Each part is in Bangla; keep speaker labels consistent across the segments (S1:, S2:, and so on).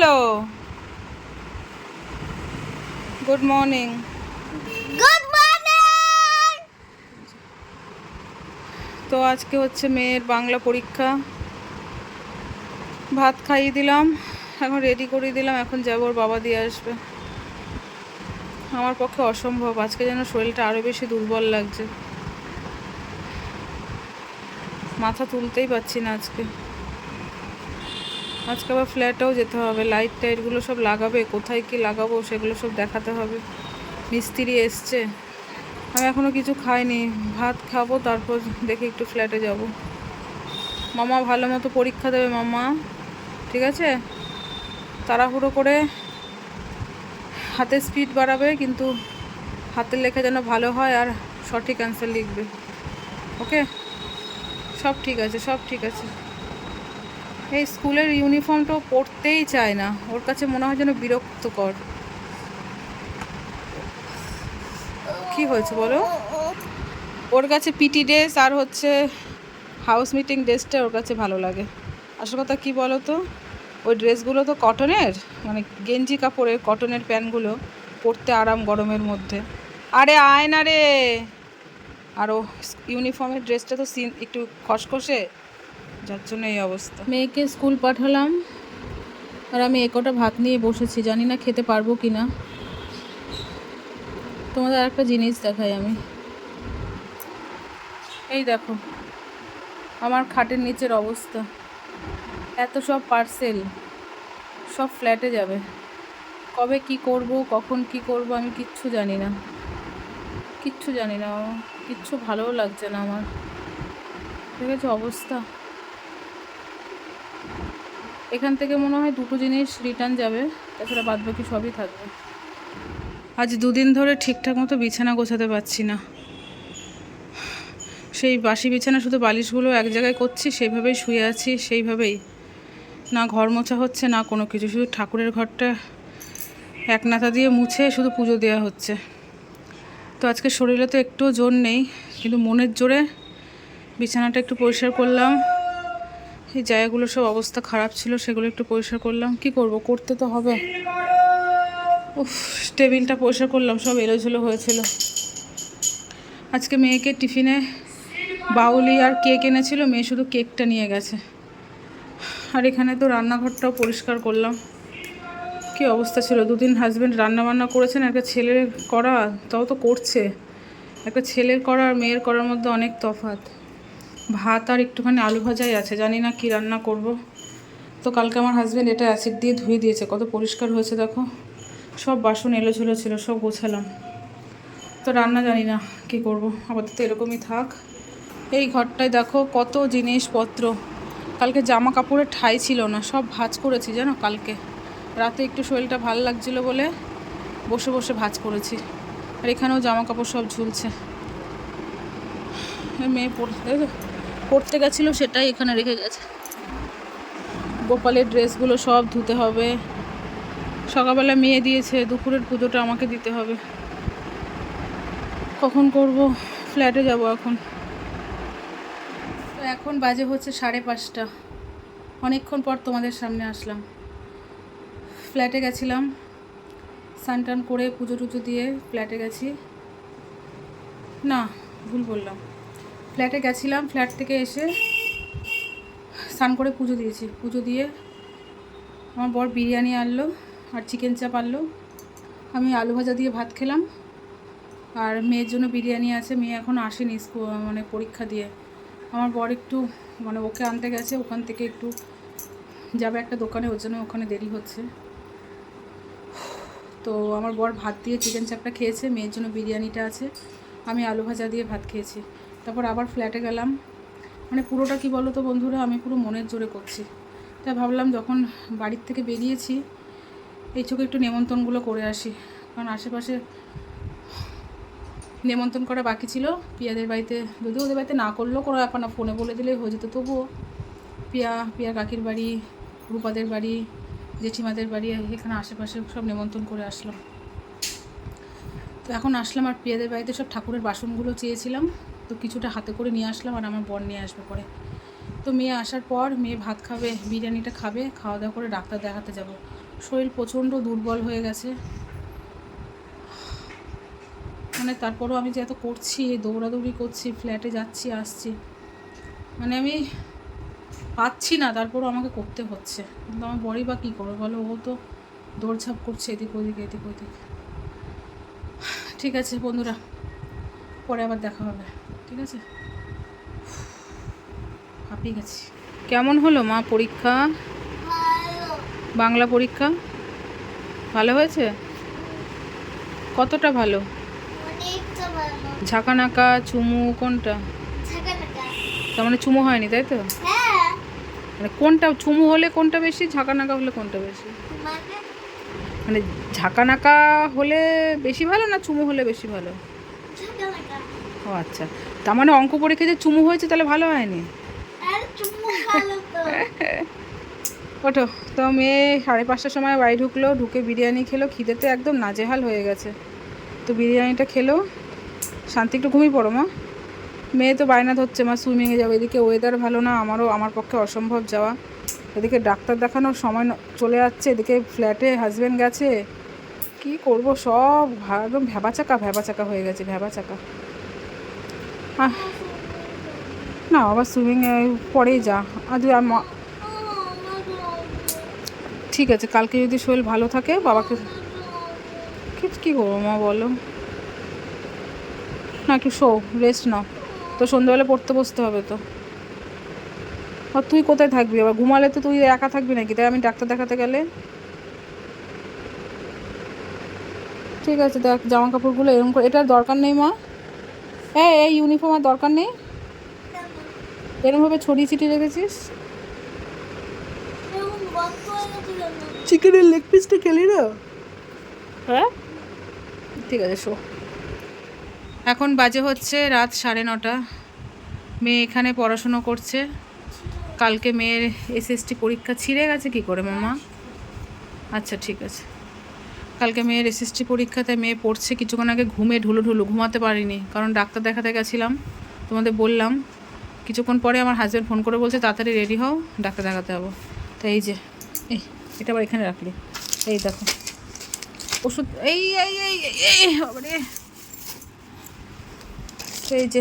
S1: হলো? Good morning.
S2: Good morning.
S1: তো আজকে হচ্ছে মেয়ের বাংলা পরীক্ষা। ভাত খাইয়ে দিলাম, এখন রেডি করে দিলাম, এখন যাব ওর বাবা দিয়ে আসবে। আমার পক্ষে অসম্ভব, আজকে যেন শরীরটা আরও বেশি দুর্বল লাগছে, মাথা তুলতেই পারছি না আজকে। আজকে আবার ফ্ল্যাটেও যেতে হবে, লাইট টাইটগুলো সব লাগাবে, কোথায় কি লাগাবো সেগুলো সব দেখাতে হবে। মিস্ত্রি এসছে, আমি এখনও কিছু খাইনি, ভাত খাবো, তারপর দেখি একটু ফ্ল্যাটে যাব। মামা ভালো মতো পরীক্ষা দেবে মামা, ঠিক আছে? তাড়াহুড়ো করে হাতে স্পিড বাড়াবে, কিন্তু হাতের লেখা যেন ভালো হয় আর সঠিক অ্যান্সার লিখবে। ওকে, সব ঠিক আছে, সব ঠিক আছে। এই স্কুলের ইউনিফর্মটাও পরতেই চায় না, ওর কাছে মনে হয় যেন বিরক্তকর। কি হয়েছে বলো? ওর কাছে পিটি ড্রেস আর হচ্ছে হাউস মিটিং ড্রেসটা ওর কাছে ভালো লাগে। আসল কথা কী বলো তো, ওই ড্রেসগুলো তো কটনের, মানে গেঞ্জি কাপড়ের কটনের প্যান্টগুলো পরতে আরাম গরমের মধ্যে। আরে আয় না রে। আর ও ইউনিফর্মের ড্রেসটা তো একটু খসখসে, যার জন্য এই অবস্থা। মেয়েকে স্কুল পাঠালাম আর আমি একটা ভাত নিয়ে বসেছি, জানি না খেতে পারবো কি না। তোমাদের আর একটা জিনিস দেখাই আমি, এই দেখো আমার খাটের নিচের অবস্থা। এত সব পার্সেল, সব ফ্ল্যাটে যাবে। কবে কি করব, কখন কি করব আমি কিচ্ছু জানি না, কিচ্ছু জানি না। কিচ্ছু ভালোও লাগছে না আমার, ঠিক আছে অবস্থা। এখান থেকে মনে হয় দুটো জিনিস রিটার্ন যাবে, তাছাড়া বাদবাকি সবই থাকবে। আজ দুদিন ধরে ঠিকঠাক মতো বিছানা গোছাতে পারছি না। সেই বাসি বিছানা, শুধু বালিশগুলো এক জায়গায় করছি, সেইভাবেই শুয়ে আছি, সেইভাবেই। না ঘর মোছা হচ্ছে না কোনো কিছু, শুধু ঠাকুরের ঘরটা এক নাতা দিয়ে মুছে শুধু পুজো দেওয়া হচ্ছে। তো আজকে শরীরে তো একটুও জোর নেই, কিন্তু মনের জোরে বিছানাটা একটু পরিষ্কার করলাম। এই জায়গাগুলো সব অবস্থা খারাপ ছিল, সেগুলো একটু পরিষ্কার করলাম। কি করব, করতে তো হবে। উফ, টেবিলটা পরিষ্কার করলাম, সব এলোঝেলো হয়েছিল। আজকে মেয়েকে টিফিনে বাউলি আর কেক এনেছিল, মেয়ে শুধু কেকটা নিয়ে গেছে। আর এখানে তো রান্নাঘরটাও পরিষ্কার করলাম। কি অবস্থা ছিল, দুদিন হাজব্যান্ড রান্নাবান্না করেছেন, একটা ছেলের করা, তাও তো করছে। একটা ছেলের করা আর মেয়ের করার মধ্যে অনেক তফাৎ। ভাত আর একটুখানি আলু ভাজাই আছে, জানি না কি রান্না করব। তো কালকে আমার হাজব্যান্ড এটা অ্যাসিড দিয়ে ধুয়ে দিয়েছে, কত পরিষ্কার হয়েছে দেখো। সব বাসন এলোঝেলো ছিল, সব গোছালাম। তো রান্না জানি না কি করব, আপাতত এরকমই থাক। এই ঘরটায় দেখো কত জিনিসপত্র। কালকে জামা কাপড়ের ঠাঁই ছিল না, সব ভাঁজ করেছি জানো। কালকে রাতে একটু শরীরটা ভালো লাগছিলো বলে বসে বসে ভাঁজ করেছি। আর এখানেও জামা কাপড় সব ঝুলছে। মেয়ে পড়তে গেছিলো, সেটাই এখানে রেখে গেছে। গোপালের ড্রেসগুলো সব ধুতে হবে। সকালবেলা মেয়ে দিয়েছে, দুপুরের পুজোটা আমাকে দিতে হবে। কখন করব, ফ্ল্যাটে যাব এখন। তো এখন বাজে হচ্ছে 5:30। অনেকক্ষণ পর তোমাদের সামনে আসলাম। ফ্ল্যাটে গেছিলাম, স্নান টান করে পুজো টুজো দিয়ে ফ্ল্যাটে গেছি। না, ভুল বললাম। ফ্ল্যাটে গেছিলাম, ফ্ল্যাট থেকে এসে স্নান করে পুজো দিয়েছি। পুজো দিয়ে আমার বর বিরিয়ানি আনলো আর চিকেন চাপ আনলো। আমি আলু ভাজা দিয়ে ভাত খেলাম। আর মেয়ের জন্য বিরিয়ানি আছে, মেয়ে এখন আসেনি মানে পরীক্ষা দিয়ে। আমার বর একটু মানে ওকে আনতে গেছে, ওখান থেকে একটু যাবে একটা দোকানে, ওর জন্য ওখানে দেরি হচ্ছে। তো আমার বর ভাত দিয়ে চিকেন চাপটা খেয়েছে, মেয়ের জন্য বিরিয়ানিটা আছে, আমি আলু ভাজা দিয়ে ভাত খেয়েছি। তারপর আবার ফ্ল্যাটে গেলাম। মানে পুরোটা কি বলো তো বন্ধুরা, আমি পুরো মনের জোরে করছি। তাই ভাবলাম যখন বাড়ির থেকে বেরিয়েছি, এই চোখে একটু নেমন্তণগুলো করে আসি। কারণ আশেপাশে নেমন্তন্ন করা বাকি ছিল। পিয়াদের বাড়িতে, যদিও ওদের বাড়িতে না করলেও কোনো ব্যাপার না, ফোনে বলে দিলেই হয়ে যেত, তবুও পিয়া কাকির বাড়ি, রূপাদের বাড়ি, জেঠিমাদের বাড়ি, এখানে আশেপাশে সব নেমন্তন্ন করে আসলাম। তো এখন আসলাম, আর পিয়াদের বাড়িতে সব ঠাকুরের বাসনগুলো চেয়েছিলাম, তো কিছুটা হাতে করে নিয়ে আসলাম, আর আমার বর নিয়ে আসবে পরে। তো মেয়ে আসার পর মেয়ে ভাত খাবে, বিরিয়ানিটা খাবে, খাওয়া দাওয়া করে ডাক্তার দেখাতে যাব। শরীর প্রচণ্ড দুর্বল হয়ে গেছে। মানে তারপরও আমি যে এত করছি, দৌড়াদৌড়ি করছি, ফ্ল্যাটে যাচ্ছি আসছি, মানে আমি পাচ্ছি না, তারপরও আমাকে করতে হচ্ছে। কিন্তু আমার বড়ি বা কী করো বলো, ও তো দৌড়ঝাঁপ করছে এদিক ওদিক এদিক ওদিক। ঠিক আছে বন্ধুরা, পরে আবার দেখা হবে, ঠিক আছে? হাঁপিয়ে গেছি। কেমন হলো মা পরীক্ষা?
S2: ভালো,
S1: বাংলা পরীক্ষা ভালো হয়েছে? কতটা ভালো?
S2: অনেকটা ভালো।
S1: ঝাঁকানাকা চুমু কোনটা?
S2: ঝাঁকানাকা।
S1: তার মানে চুমু হয়নি তাই তো?
S2: হ্যাঁ,
S1: মানে কোনটা চুমু হলে কোনটা বেশি, ঝাঁকানাকা হলে কোনটা বেশি?
S2: মানে
S1: মানে ঝাঁকানাকা হলে বেশি ভালো না চুমু হলে বেশি ভালো?
S2: ঝাঁকানাকা।
S1: ও আচ্ছা, তার মানে অঙ্ক পরীক্ষায় যে চুমু হয়েছে তাহলে ভালো হয়নি?
S2: আর চুমু ভালো তো।
S1: ওঠো। তো মেয়ে 5:30টার সময় বাড়ি ঢুকলো, ঢুকে বিরিয়ানি খেলো, খিদেতে একদম নাজেহাল হয়ে গেছে। তো বিরিয়ানিটা খেলো। শান্তি একটু ঘুমিয়ে পড়ো মা। মেয়ে তো বায়না ধরছে মা সুইমিংয়ে যাবে, এদিকে ওয়েদার ভালো না, আমার পক্ষে অসম্ভব যাওয়া। এদিকে ডাক্তার দেখানোর সময় চলে যাচ্ছে, এদিকে ফ্ল্যাটে হাজব্যান্ড গেছে, কি করব সব একদম ভ্যাবাচাকা হয়ে গেছে, ভ্যাবাচাকা। না আবার সুইমিংয়ে পরেই যা। আজ ঠিক আছে, কালকে যদি শরীর ভালো থাকে বাবাকে কী করবো মা বলো না, একটু শো রেস্ট নাও। তো সন্ধ্যাবেলা পড়তে বসতে হবে তো। আর তুই কোথায় থাকবি আবার? ঘুমালে তো তুই একা থাকবি নাকি? তাই আমি ডাক্তার দেখাতে গেলে? ঠিক আছে দেখ জামা কাপড়গুলো এরকম করে, এটার দরকার নেই মা। এই ইউনিফর্ম আর দরকার নেই, এরকমভাবে ছড়িয়ে ছিটিয়ে রেখেছিস। চিকেনের লেগ পিসটা খেলি না? হ্যাঁ ঠিক আছে শো। এখন বাজে হচ্ছে রাত 9:30। মেয়ে এখানে পড়াশুনো করছে। কালকে মেয়ের এসএসটি পরীক্ষা। ছিঁড়ে গেছে কি করে মামা? আচ্ছা ঠিক আছে, কালকে মেয়ের এসএসটি পরীক্ষাতে মেয়ে পড়ছে। কিছুক্ষণ আগে ঘুমাতে পারিনি, কারণ ডাক্তার দেখাতে গেছিলাম, তোমাদের বললাম। কিছুক্ষণ পরে আমার হাজব্যান্ড ফোন করে বলছে তাড়াতাড়ি রেডি হও, ডাক্তার দেখাতে যাবো। তো এই যে এটা আবার এখানে রাখলি, এই দেখো ওষুধ, এই এই যে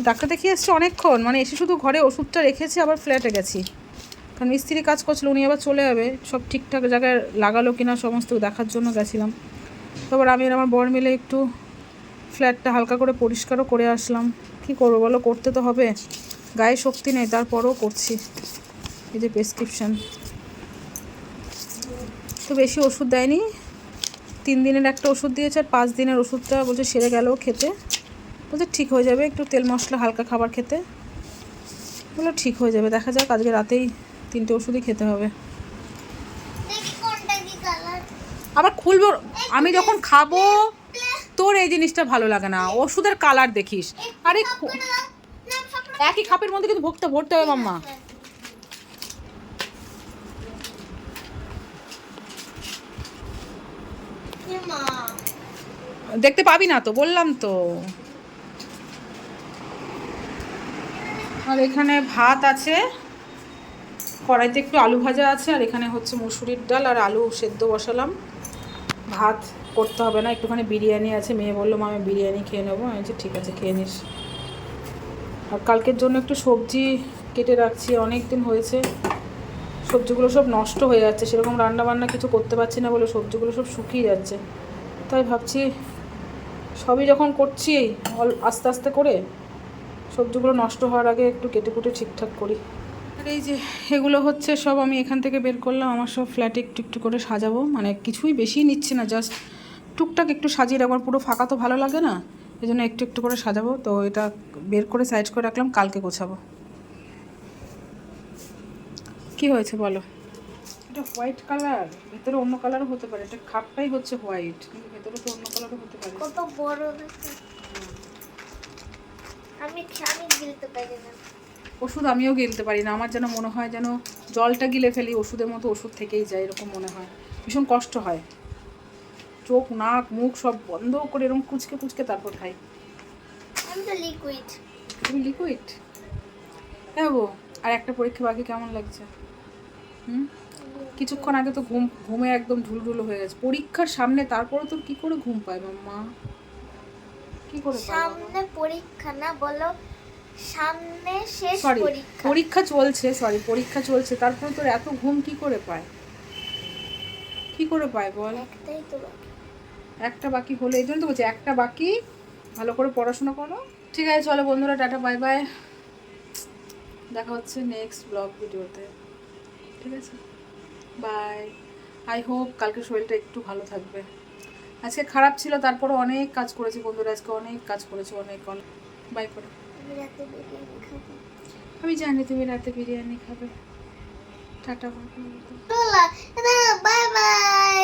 S1: ডাক্তার দেখিয়ে এসছে অনেকক্ষণ, মানে এসে শুধু ঘরে ওষুধটা রেখেছে, আবার ফ্ল্যাটে গেছি, কারণ মিস্ত্রি কাজ করছিল, উনি আবার চলে যাবে, সব ঠিকঠাক জায়গায় লাগালো কিনা সমস্ত দেখার জন্য গেছিলাম। তারপর আমি আর আমার বর মিলে একটু ফ্ল্যাটটা হালকা করে পরিষ্কারও করে আসলাম। কি করবো বলো, করতে তো হবে, গায়ে শক্তি নেই, তারপরেও করছি। এই যে প্রেসক্রিপশান, তো বেশি ওষুধ দেয়নি, 3 দিনের একটা ওষুধ দিয়েছে, আর 5 দিনের ওষুধটা বলছে সেরে গেলেও খেতে, বলছে ঠিক হয়ে যাবে, একটু তেল মশলা হালকা খাবার খেতে, বললো ঠিক হয়ে যাবে। দেখা যাক, আজকে রাতেই 3টে ওষুধই খেতে হবে। আবার খুলবো আমি যখন খাবো, তোর এই জিনিসটা ভালো লাগে না, ওষুধের কালার দেখিস। আরে একই খাপের মধ্যে কিন্তু ভরতে হবে মাম্মা। দেখতে পাবি না তো, বললাম তো। আর এখানে ভাত আছে, কড়াইতে একটু আলু ভাজা আছে, আর এখানে হচ্ছে মুসুরির ডাল আর আলু সেদ্ধ বসালাম। ভাত করতে হবে না, একটুখানি বিরিয়ানি আছে, মেয়ে বললো মা আমি বিরিয়ানি খেয়ে নেবো, আমি বলছি ঠিক আছে খেয়ে নিস। আর কালকের জন্য একটু সবজি কেটে রাখছি, অনেক দিন হয়েছে সবজিগুলো সব নষ্ট হয়ে যাচ্ছে, সেরকম রান্নাবান্না কিছু করতে পারছি না বলে সবজিগুলো সব শুকিয়ে যাচ্ছে। তাই ভাবছি সবই যখন করছি আস্তে আস্তে করে, সবজিগুলো নষ্ট হওয়ার আগে একটু কেটে কুটে ঠিকঠাক করি। আর এই যে এগুলো হচ্ছে সব আমি এখান থেকে বের করলাম, আমার সব ফ্ল্যাটে একটু একটু করে সাজাবো, মানে কিছুই বেশি নিচ্ছে না, জাস্ট টুকটাক একটু সাজিয়ে রাখবার, পুরো ফাঁকা তো ভালো লাগে না, এই জন্য একটু একটু করে সাজাবো। তো এটা বের করে সাইজ করে রাখলাম, কালকে গোছাবো। কি হয়েছে বলো? এটা হোয়াইট কালার, ভেতরে অন্য কালারও হতে পারে, এটা খাপটাই হচ্ছে হোয়াইট, কিন্তু ভেতরে তো অন্য কালারও হতে পারে।
S2: কত বড় দেখতে, আমি গিলতে পারি না।
S1: ওষুধ আমিও গিলতে পারি না, আমার যেন মনে হয় যেন জলটা গিলে ফেলি, ওষুধের মতো ওষুধ থেকেই যায়, এরকম মনে হয়, ভীষণ কষ্ট হয়। চোখ নাক মুখ সব বন্ধ করে এরকম কুচকে কুচকে তারপর খাই।
S2: আমি তো লিকুইড।
S1: তুমি লিকুইড? হ্যাঁ গো। আর একটা পরীক্ষা বাকি, কেমন লাগছে? কি কিছুক্ষণ আগে তো ঘুমে একদম ঢুলঢুলো হয়ে গেছে। পরীক্ষার সামনে, তারপরে তোর কি করে ঘুম পায় মাম্মা? কি করে পায় বাবা?
S2: সামনে পরীক্ষা না বলো, সামনে শেষ
S1: সরি,
S2: পরীক্ষা।
S1: পরীক্ষা চলছে, তারপরে তোর এত ঘুম কি করে পায়? কি করে পায় বল?
S2: একটাই তো বাকি।
S1: একটা বাকি হলো, এই জন্য তো বলছি একটা বাকি, ভালো করে পড়াশোনা করো। ঠিক আছে চলো বন্ধুরা, টাটা বাই বাই, দেখা হচ্ছে নেক্সট ব্লগ ভিডিওতে। ঠিক আছে, বাই। আই হোপ কালকে শরীরটা একটু ভালো থাকবে। আজকে খারাপ ছিল, তারপরে অনেক কাজ করেছি বন্ধুরা, আজকে অনেক কাজ করেছি, অনেক অনেক। বাই করে।
S2: আমি রাতে বিরিয়ানি খাবো।
S1: আমি জানি তুমি রাতে বিরিয়ানি খাবে। Tata bye.
S2: Bye bye.